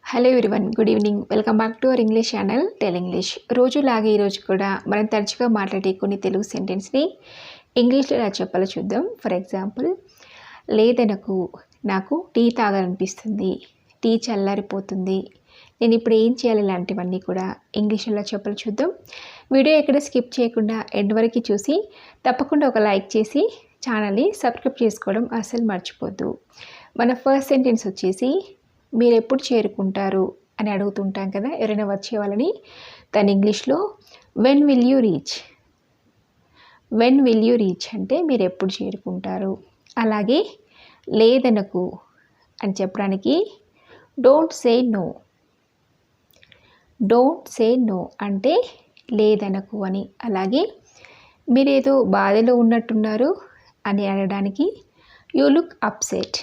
Hello everyone, good evening. Welcome back to our English channel Tell English. రోజులాగే ఈరోజు కూడా మనం తరచుగా మాట్లాడే కొన్ని తెలుగు సెంటెన్స్ని ఇంగ్లీష్లో ఎలా చెప్పాలో చూద్దాం. ఫర్ ఎగ్జాంపుల్, లేదనకు, నాకు టీ తాగాలనిపిస్తుంది, టీ చల్లారిపోతుంది, నేను ఇప్పుడు ఏం చేయాలి, ఇలాంటివన్నీ కూడా ఇంగ్లీష్లో ఎలా చెప్పాలో చూద్దాం. వీడియో ఎక్కడ స్కిప్ చేయకుండా ఎండ్ వరకు చూసి తప్పకుండా ఒక లైక్ చేసి ఛానల్ని సబ్స్క్రైబ్ చేసుకోవడం అస్సలు మర్చిపోద్దు. మన ఫస్ట్ సెంటెన్స్ వచ్చేసి, మీరు ఎప్పుడు చేరుకుంటారు అని అడుగుతుంటాం కదా ఎవరైనా వచ్చే వాళ్ళని. దాని ఇంగ్లీష్లో when will you reach. When will you reach అంటే మీరు ఎప్పుడు చేరుకుంటారు. అలాగే లేదనకు అని చెప్పడానికి don't say no. Don't say no అంటే లేదనకు అని. అలాగే మీరేదో బాధలో ఉన్నట్టున్నారు అని అనడానికి you look upset.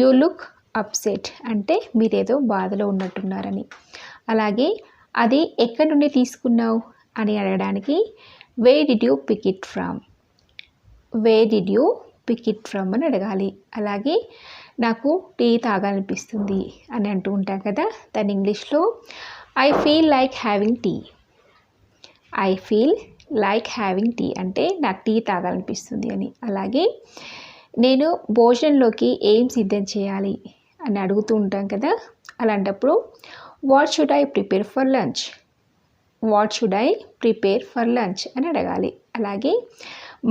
You look upset అంటే మీరేదో బాధలో ఉన్నట్టున్నారని. అలాగే అది ఎక్కడి నుండి తీసుకున్నావు అని అడగడానికి where did you pick it from. Where did you pick it from అని అడగాలి. అలాగే నాకు టీ తాగాలనిపిస్తుంది అని అంటూ ఉంటాం కదా, దాని ఇంగ్లీష్లో I feel like having tea. I feel like having tea అంటే నాకు టీ తాగాలనిపిస్తుంది అని. అలాగే నేను భోజనంలోకి ఏం సిద్ధం చేయాలి అని అడుగుతూ ఉంటాం కదా, అలాంటప్పుడు what should I prepare for lunch. What should I prepare for lunch అని అడగాలి. అలాగే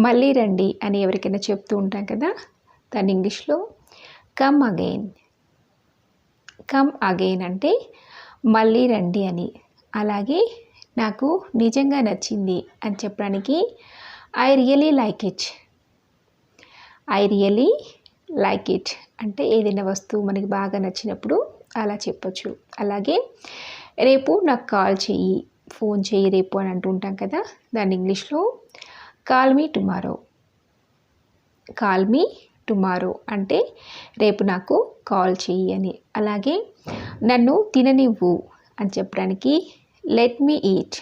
మళ్ళీ రండి అని ఎవరికైనా చెప్తూ ఉంటాం కదా, దాని ఇంగ్లీష్లో కమ్ అగైన్. కమ్ అగైన్ అంటే మళ్ళీ రండి అని. అలాగే నాకు నిజంగా నచ్చింది అని చెప్పడానికి I really like it. I really like it అంటే ఏదైనా వస్తువు మనకి బాగా నచ్చినప్పుడు అలా చెప్పొచ్చు. అలాగే రేపు నాకు కాల్ చెయ్యి, ఫోన్ చెయ్యి రేపు అని అంటూ ఉంటాం కదా, దాని ఇంగ్లీష్లో call me tomorrow. Call me tomorrow అంటే రేపు నాకు కాల్ చెయ్యి అని. అలాగే నన్ను తిననివ్వు అని చెప్పడానికి let me eat.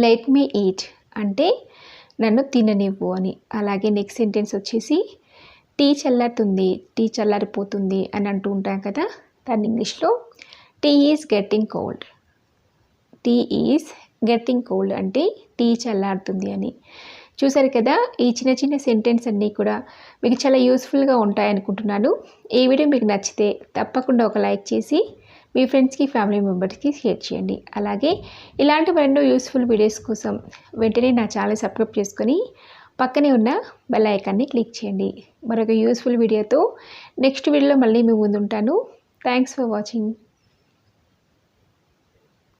Let me eat అంటే నన్ను తిననివ్వు అని. అలాగే నెక్స్ట్ సెంటెన్స్ వచ్చేసి టీ చల్లారుతుంది, టీ చల్లారిపోతుంది అని అంటూ ఉంటాం కదా, దాని ఇంగ్లీష్లో tea is getting cold. Tea is getting cold అంటే టీ చల్లారుతుంది అని. చూసారు కదా, ఈ చిన్న చిన్న సెంటెన్స్ అన్నీ కూడా మీకు చాలా యూస్ఫుల్గా ఉంటాయి అనుకుంటున్నాను. ఈ వీడియో మీకు నచ్చితే తప్పకుండా ఒక లైక్ చేసి మీ ఫ్రెండ్స్కి, ఫ్యామిలీ మెంబర్స్కి షేర్ చేయండి. అలాగే ఇలాంటి మరెన్నో యూస్ఫుల్ వీడియోస్ కోసం వెంటనే నా ఛానల్ సబ్స్క్రైబ్ చేసుకొని పక్కనే ఉన్న బెల్ ఐకాన్ని క్లిక్ చేయండి. మరొక యూస్ఫుల్ వీడియోతో నెక్స్ట్ వీడియోలో మళ్ళీ మీ ముందు ఉంటాను. Thanks for watching.